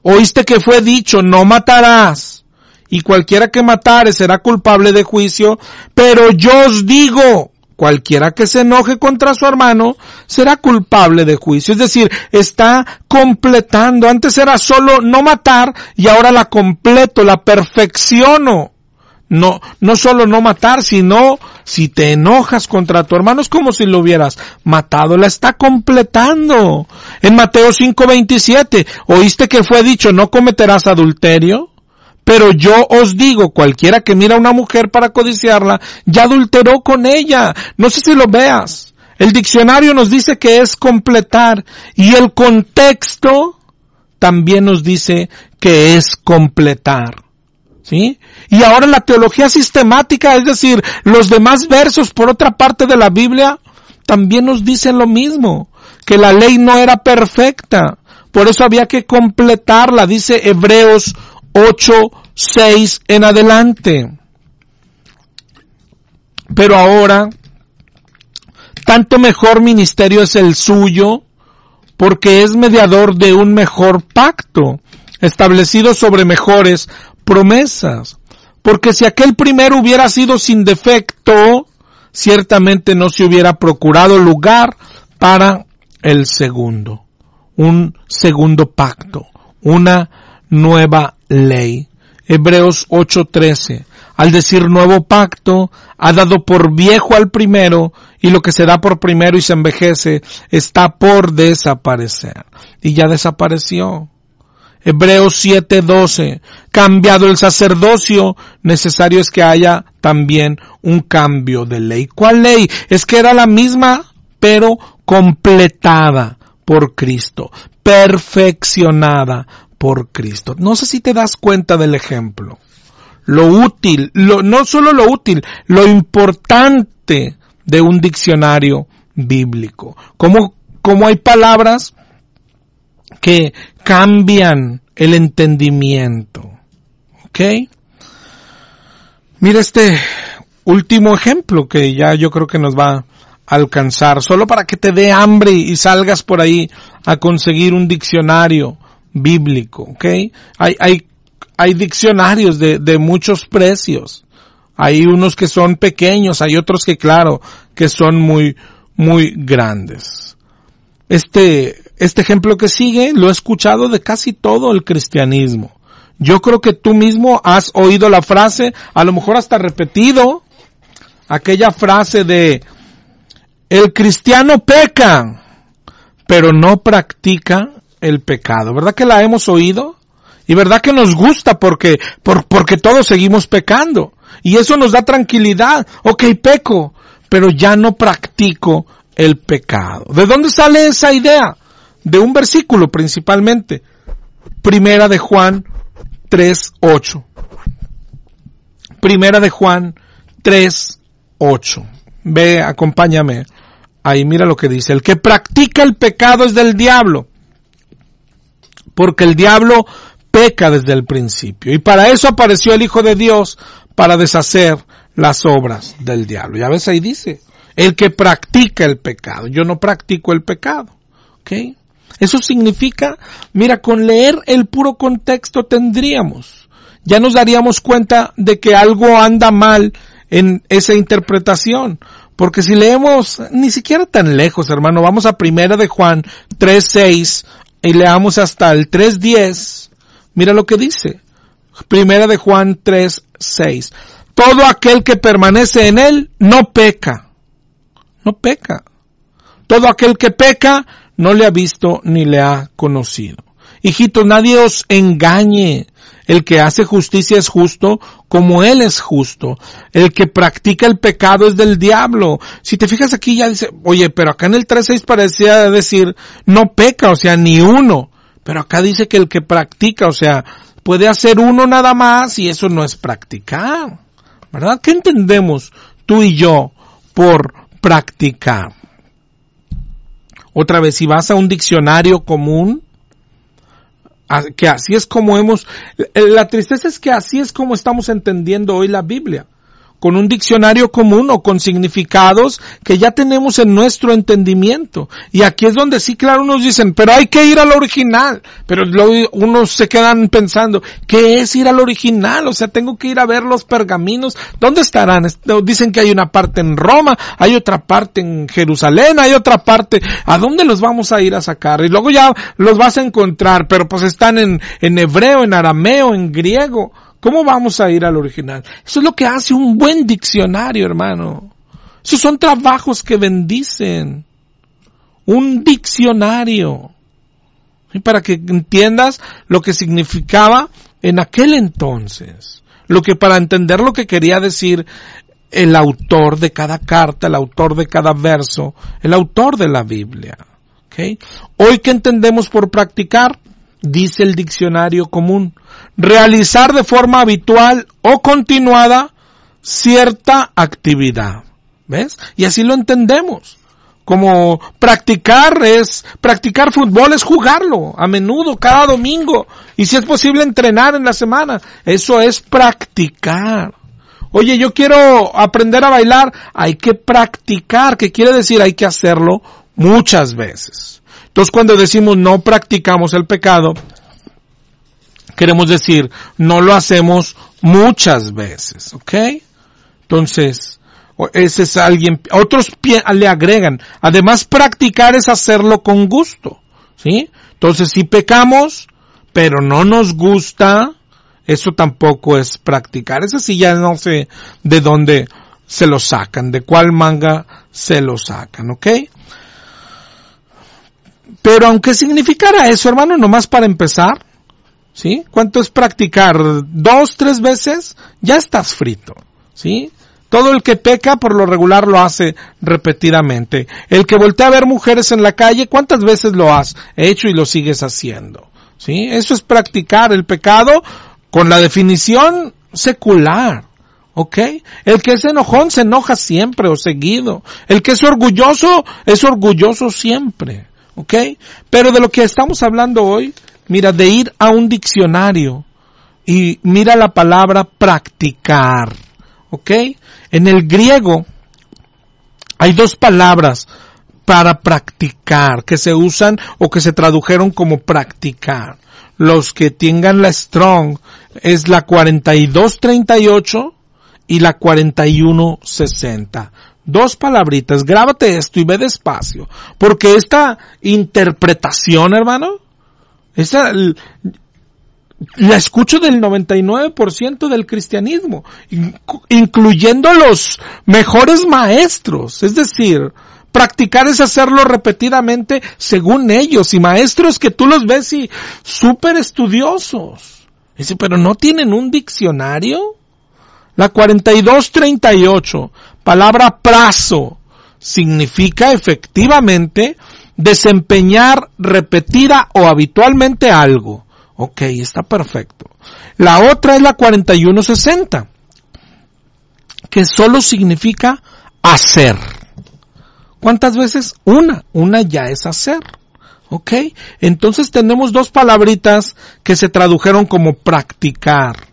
Oíste que fue dicho, no matarás, y cualquiera que matare será culpable de juicio, pero yo os digo, cualquiera que se enoje contra su hermano será culpable de juicio. Es decir, está completando. Antes era solo no matar y ahora la completo, la perfecciono. No solo no matar, sino si te enojas contra tu hermano es como si lo hubieras matado. La está completando. En Mateo 5:27, oíste que fue dicho, no cometerás adulterio. Pero yo os digo, cualquiera que mira a una mujer para codiciarla, ya adulteró con ella. No sé si lo veas. El diccionario nos dice que es completar, y el contexto también nos dice que es completar. ¿Sí? Y ahora la teología sistemática, es decir, los demás versos por otra parte de la Biblia, también nos dicen lo mismo, que la ley no era perfecta, por eso había que completarla, dice Hebreos 8:6 en adelante. Pero ahora, tanto mejor ministerio es el suyo, porque es mediador de un mejor pacto, establecido sobre mejores promesas. Porque si aquel primero hubiera sido sin defecto, ciertamente no se hubiera procurado lugar para el segundo. Un segundo pacto, una nueva ley. Hebreos 8:13. Al decir nuevo pacto, ha dado por viejo al primero, y lo que se da por primero y se envejece, está por desaparecer. Y ya desapareció. Hebreos 7:12. Cambiado el sacerdocio, necesario es que haya también un cambio de ley. ¿Cuál ley? Es que era la misma, pero completada por Cristo, perfeccionada por Cristo. No sé si te das cuenta del ejemplo. Lo útil, no solo lo útil, lo importante de un diccionario bíblico. Cómo hay palabras que cambian el entendimiento. ¿Ok? Mira este último ejemplo que ya yo creo que nos va a alcanzar, solo para que te dé hambre y salgas por ahí a conseguir un diccionario bíblico. ¿Ok? Hay diccionarios de muchos precios. Hay unos que son pequeños, hay otros que claro, que son muy, muy grandes. Este ejemplo que sigue lo he escuchado de casi todo el cristianismo. Yo creo que tú mismo has oído la frase, a lo mejor hasta repetido, aquella frase de, el cristiano peca, pero no practica el pecado. ¿Verdad que la hemos oído? Y verdad que nos gusta porque todos seguimos pecando. Y eso nos da tranquilidad. Ok, peco, pero ya no practico el pecado. ¿De dónde sale esa idea? De un versículo principalmente. Primera de Juan 3:8. Primera de Juan 3:8. Ve, acompáñame. Ahí mira lo que dice. El que practica el pecado es del diablo. Porque el diablo peca desde el principio. Y para eso apareció el Hijo de Dios, para deshacer las obras del diablo. Ya ves, ahí dice, el que practica el pecado. Yo no practico el pecado. ¿Ok? Eso significa, mira, con leer el puro contexto ya nos daríamos cuenta de que algo anda mal en esa interpretación. Porque si leemos ni siquiera tan lejos, hermano, vamos a Primera de Juan 3:6 y leamos hasta el 3:10. Mira lo que dice. Primera de Juan 3:6. Todo aquel que permanece en él no peca. No peca. Todo aquel que peca no le ha visto ni le ha conocido. Hijitos, nadie os engañe. El que hace justicia es justo como él es justo. El que practica el pecado es del diablo. Si te fijas aquí ya dice, oye, pero acá en el 3:6 parecía decir no peca, o sea, ni uno. Pero acá dice que el que practica, o sea, puede hacer uno nada más y eso no es practicar. ¿Verdad? ¿Qué entendemos tú y yo por practicar? Otra vez, si vas a un diccionario común, que así es como la tristeza es que así es como estamos entendiendo hoy la Biblia, con un diccionario común o con significados que ya tenemos en nuestro entendimiento. Y aquí es donde sí, claro, unos dicen, pero hay que ir al original. Pero luego unos se quedan pensando, ¿qué es ir al original? O sea, tengo que ir a ver los pergaminos. ¿Dónde estarán? Dicen que hay una parte en Roma, hay otra parte en Jerusalén, hay otra parte. ¿A dónde los vamos a ir a sacar? Y luego ya los vas a encontrar, pero pues están en hebreo, en arameo, en griego. ¿Cómo vamos a ir al original? Eso es lo que hace un buen diccionario, hermano. Esos son trabajos que bendicen. Un diccionario. Y para que entiendas lo que significaba en aquel entonces. Para entender lo que quería decir el autor de cada carta, el autor de cada verso, el autor de la Biblia. ¿Okay? Hoy, ¿qué entendemos por practicar? Dice el diccionario común: realizar de forma habitual o continuada cierta actividad. ¿Ves? Y así lo entendemos. Como practicar fútbol, es jugarlo a menudo, cada domingo. Y si es posible, entrenar en la semana. Eso es practicar. Oye, yo quiero aprender a bailar. Hay que practicar. ¿Qué quiere decir? Hay que hacerlo muchas veces. Entonces, cuando decimos no practicamos el pecado, queremos decir no lo hacemos muchas veces. ¿Ok? Entonces, ese es alguien, otros le agregan, además practicar es hacerlo con gusto, ¿sí? Entonces si pecamos, pero no nos gusta, eso tampoco es practicar. Eso sí ya no sé de dónde se lo sacan, de cuál manga se lo sacan, ¿ok? Pero aunque significara eso, hermano, nomás para empezar, ¿sí? ¿Cuánto es practicar? 2, 3 veces, ya estás frito, ¿sí? Todo el que peca por lo regular lo hace repetidamente. El que voltea a ver mujeres en la calle, ¿cuántas veces lo has hecho y lo sigues haciendo? ¿Sí? Eso es practicar el pecado con la definición secular. ¿Ok? El que es enojón se enoja siempre o seguido. El que es orgulloso siempre. ¿Ok? Pero de lo que estamos hablando hoy, mira, de ir a un diccionario y mira la palabra practicar. ¿Ok? En el griego hay 2 palabras para practicar que se usan o que se tradujeron como practicar. Los que tengan la Strong es la 4238 y la 4160. 2 palabritas. Grábate esto y ve despacio. Porque esta interpretación, hermano, la escucho del 99% del cristianismo, incluyendo los mejores maestros. Es decir, practicar es hacerlo repetidamente según ellos, y maestros que tú los ves y súper estudiosos. Dice, pero ¿no tienen un diccionario? La 4238, palabra prazo, significa efectivamente desempeñar repetida o habitualmente algo. Ok, está perfecto. La otra es la 4160, que solo significa hacer. ¿Cuántas veces? Una ya es hacer. Ok, entonces tenemos 2 palabritas que se tradujeron como practicar.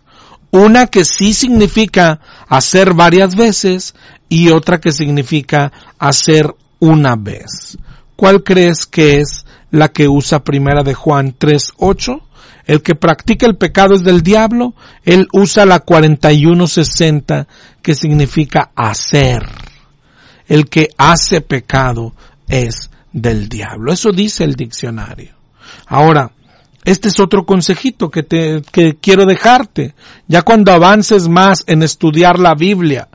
Una que sí significa hacer varias veces y otra que significa hacer una vez. ¿Cuál crees que es la que usa Primera de Juan 3:8? El que practica el pecado es del diablo. Él usa la 4160, que significa hacer. El que hace pecado es del diablo. Eso dice el diccionario. Ahora, este es otro consejito que quiero dejarte. Ya cuando avances más en estudiar la Biblia,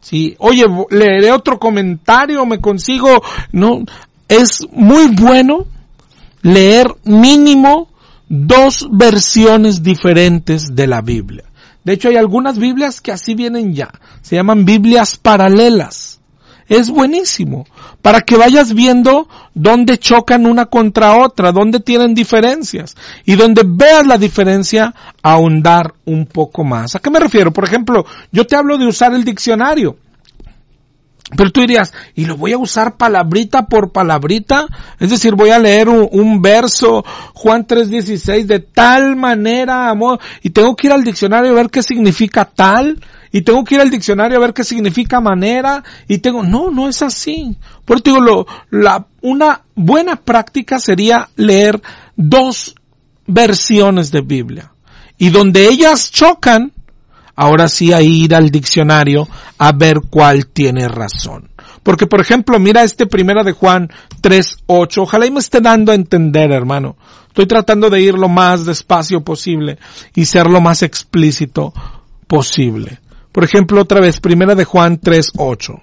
¿sí? Oye, leeré otro comentario, me consigo, no, es muy bueno leer mínimo 2 versiones diferentes de la Biblia. De hecho, hay algunas Biblias que así vienen ya. Se llaman Biblias paralelas. Es buenísimo para que vayas viendo dónde chocan una contra otra, dónde tienen diferencias. Y donde veas la diferencia, ahondar un poco más. ¿A qué me refiero? Por ejemplo, yo te hablo de usar el diccionario. Pero tú dirías, ¿y lo voy a usar palabrita por palabrita? Es decir, voy a leer un verso, Juan 3:16, de tal manera, amor, y tengo que ir al diccionario a ver qué significa tal, y tengo que ir al diccionario a ver qué significa manera, no es así. Por eso digo, una buena práctica sería leer 2 versiones de Biblia. Y donde ellas chocan, ahora sí a ir al diccionario a ver cuál tiene razón. Porque, por ejemplo, mira Primera de Juan 3:8. Ojalá y me esté dando a entender, hermano. Estoy tratando de ir lo más despacio posible y ser lo más explícito posible. Por ejemplo, otra vez, Primera de Juan 3:8.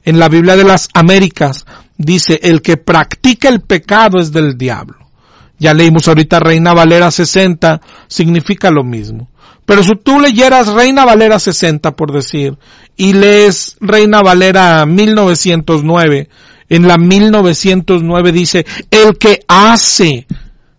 En la Biblia de las Américas dice, el que practica el pecado es del diablo. Ya leímos ahorita Reina Valera 60, significa lo mismo. Pero si tú leyeras Reina Valera 60, por decir, y lees Reina Valera 1909, en la 1909 dice, el que hace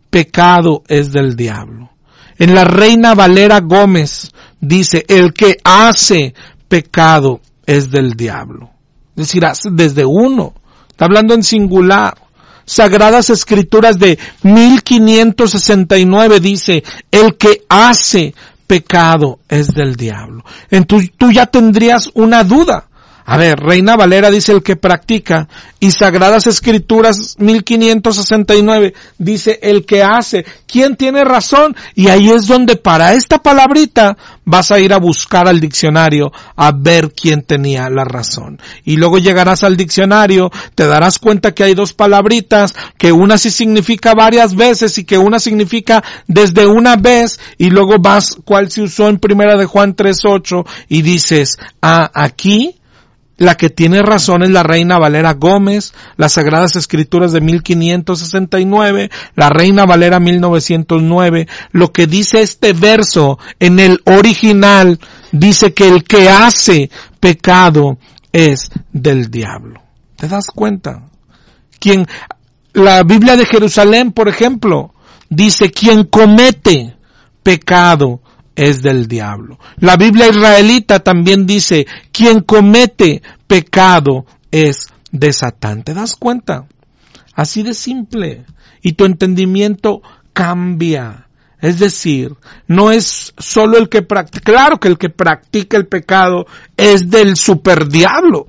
pecado es del diablo. En la Reina Valera Gómez dice, el que hace pecado es del diablo. Es decir, hace desde uno. Está hablando en singular. Sagradas Escrituras de 1569 dice, el que hace pecado es del diablo. Entonces tú ya tendrías una duda. A ver, Reina Valera dice el que practica, y Sagradas Escrituras 1569 dice el que hace. ¿Quién tiene razón? Y ahí es donde para esta palabrita vas a ir a buscar al diccionario a ver quién tenía la razón. Y luego llegarás al diccionario, te darás cuenta que hay dos palabritas, que una sí significa varias veces y que una significa desde una vez, y luego vas cuál se usó en Primera de Juan 3:8 y dices, aquí la que tiene razón es la Reina Valera Gómez, las Sagradas Escrituras de 1569, la Reina Valera 1909. Lo que dice este verso en el original dice que el que hace pecado es del diablo. ¿Te das cuenta? La Biblia de Jerusalén, por ejemplo, dice quien comete pecado es del diablo. La Biblia israelita también dice, quien comete pecado es de Satán. ¿Te das cuenta? Así de simple. Y tu entendimiento cambia. Es decir, no es solo el que practica. Claro que el que practica el pecado es del superdiablo.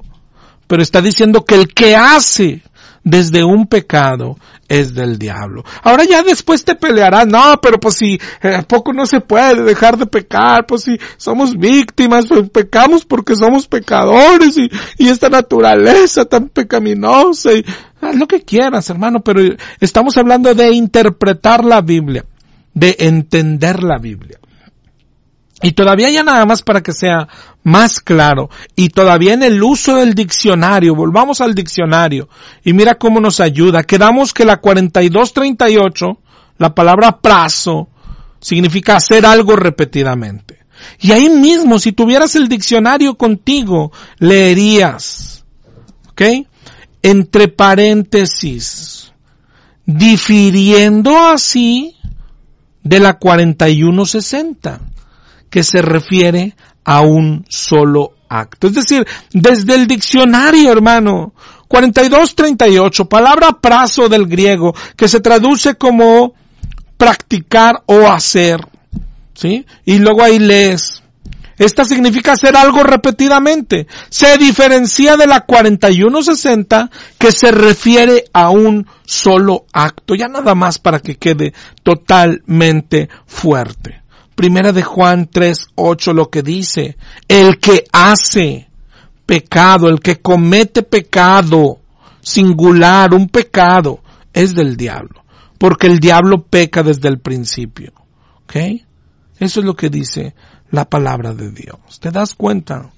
Pero está diciendo que el que hace desde un pecado es del diablo. Ahora ya después te pelearás, no, pero pues si ¿a poco no se puede dejar de pecar? Pues si somos víctimas, pues pecamos porque somos pecadores y esta naturaleza tan pecaminosa y haz lo que quieras, hermano, pero estamos hablando de interpretar la Biblia, de entender la Biblia. Y todavía ya nada más para que sea más claro, y todavía en el uso del diccionario, volvamos al diccionario, y mira cómo nos ayuda. Quedamos que la 4238, la palabra prazo, significa hacer algo repetidamente. Y ahí mismo, si tuvieras el diccionario contigo, leerías, ¿ok? Entre paréntesis, difiriendo así de la 4160. Que se refiere a un solo acto. Es decir, desde el diccionario, hermano, 4238, palabra prazo del griego, que se traduce como practicar o hacer, ¿sí? Y luego ahí lees. Esta significa hacer algo repetidamente. Se diferencia de la 4160, que se refiere a un solo acto. Ya nada más para que quede totalmente fuerte. Primera de Juan 3:8 lo que dice, el que hace pecado, el que comete pecado, singular, un pecado, es del diablo, porque el diablo peca desde el principio. ¿Ok? Eso es lo que dice la palabra de Dios. ¿Te das cuenta?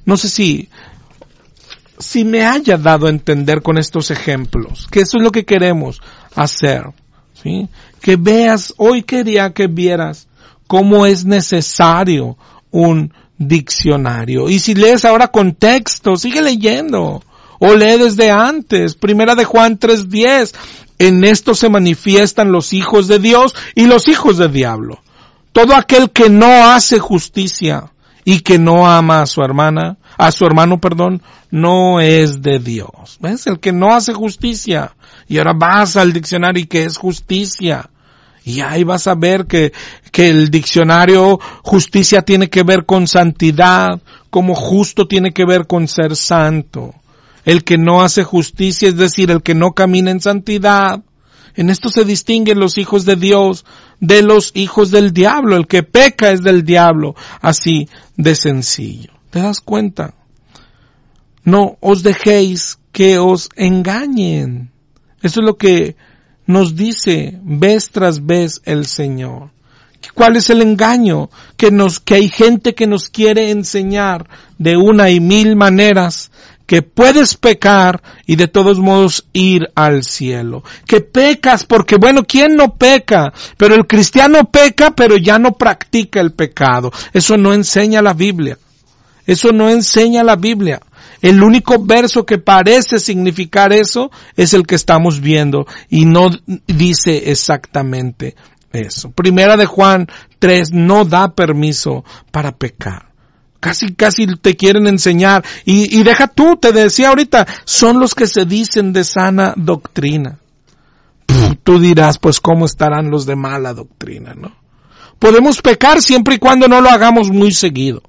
No sé si me haya dado a entender con estos ejemplos, que eso es lo que queremos hacer, ¿sí? Que veas, hoy quería que vieras cómo es necesario un diccionario. Y si lees ahora con texto, sigue leyendo. O lee desde antes. Primera de Juan 3:10. En esto se manifiestan los hijos de Dios y los hijos del diablo. Todo aquel que no hace justicia y que no ama a su hermano, no es de Dios. ¿Ves? El que no hace justicia. Y ahora vas al diccionario y ¿qué es justicia? Y ahí vas a ver que el diccionario justicia tiene que ver con santidad, como justo tiene que ver con ser santo. El que no hace justicia, es decir, el que no camina en santidad. En esto se distinguen los hijos de Dios de los hijos del diablo. El que peca es del diablo, así de sencillo. ¿Te das cuenta? No os dejéis que os engañen. Eso es lo que nos dice vez tras vez el Señor. ¿Cuál es el engaño? Que hay gente que nos quiere enseñar de una y mil maneras que puedes pecar y de todos modos ir al cielo. Que pecas porque, bueno, ¿quién no peca? Pero el cristiano peca, pero ya no practica el pecado. Eso no enseña la Biblia. Eso no enseña la Biblia. El único verso que parece significar eso es el que estamos viendo y no dice exactamente eso. Primera de Juan 3 no da permiso para pecar. Casi te quieren enseñar. Y deja tú, te decía ahorita, son los que se dicen de sana doctrina. Tú dirás, pues cómo estarán los de mala doctrina, ¿no? Podemos pecar siempre y cuando no lo hagamos muy seguido.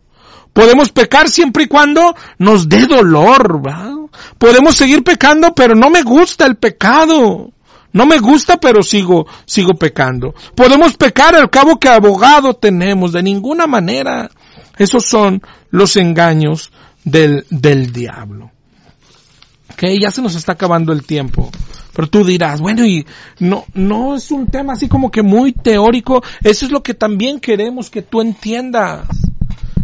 Podemos pecar siempre y cuando nos dé dolor, ¿verdad? Podemos seguir pecando, pero no me gusta el pecado. No me gusta, pero sigo pecando. Podemos pecar al cabo que abogado tenemos, de ninguna manera. Esos son los engaños del diablo. Okay, ya se nos está acabando el tiempo. Pero tú dirás, bueno, y no es un tema así como que muy teórico. Eso es lo que también queremos que tú entiendas.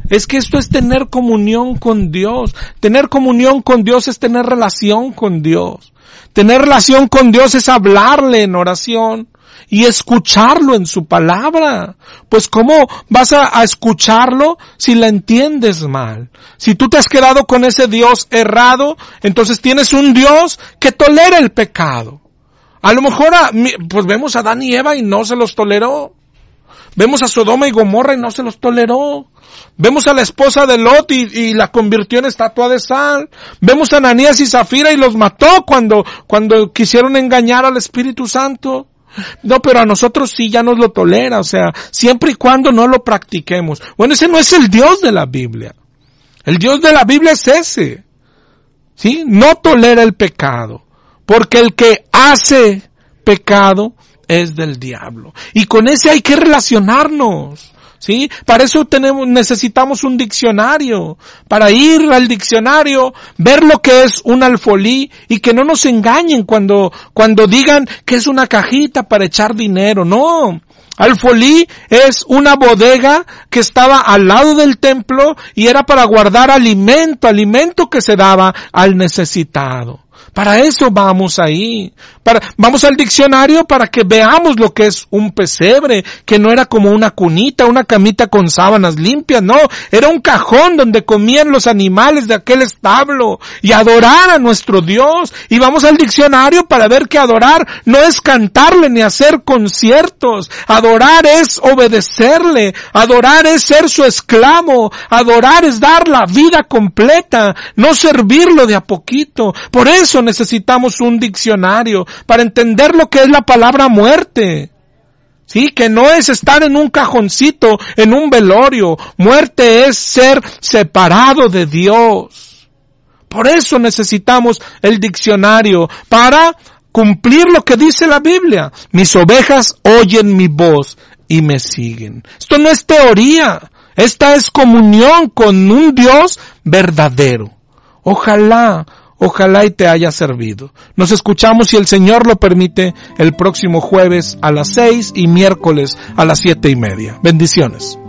Es que esto es tener comunión con Dios. Tener comunión con Dios es tener relación con Dios. Tener relación con Dios es hablarle en oración y escucharlo en su palabra. Pues ¿cómo vas a escucharlo si la entiendes mal? Si tú te has quedado con ese Dios errado, entonces tienes un Dios que tolera el pecado. A lo mejor pues vemos a Adán y Eva y no se los toleró. Vemos a Sodoma y Gomorra y no se los toleró. Vemos a la esposa de Lot y la convirtió en estatua de sal. Vemos a Ananías y Zafira y los mató cuando quisieron engañar al Espíritu Santo. No, pero a nosotros sí ya nos lo tolera, o sea, siempre y cuando no lo practiquemos. Bueno, ese no es el Dios de la Biblia. El Dios de la Biblia es ese. ¿Sí? No tolera el pecado, porque el que hace pecado es del diablo. Y con ese hay que relacionarnos. ¿Sí? Para eso necesitamos un diccionario. Para ir al diccionario, ver lo que es un alfolí y que no nos engañen cuando digan que es una cajita para echar dinero. No. Alfolí es una bodega que estaba al lado del templo y era para guardar alimento que se daba al necesitado. Para eso vamos ahí. Vamos al diccionario para que veamos lo que es un pesebre, que no era como una cunita, una camita con sábanas limpias, no, era un cajón donde comían los animales de aquel establo y adorar a nuestro Dios. Y vamos al diccionario para ver que adorar no es cantarle ni hacer conciertos, adorar es obedecerle, adorar es ser su esclavo, adorar es dar la vida completa, no servirlo de a poquito. Por eso necesitamos un diccionario para entender lo que es la palabra muerte. Sí, que no es estar en un cajoncito, en un velorio. Muerte es ser separado de Dios. Por eso necesitamos el diccionario para cumplir lo que dice la Biblia. Mis ovejas oyen mi voz y me siguen. Esto no es teoría. Esta es comunión con un Dios verdadero. Ojalá y te haya servido. Nos escuchamos, si el Señor lo permite, el próximo jueves a las 6 y miércoles a las 7:30. Bendiciones.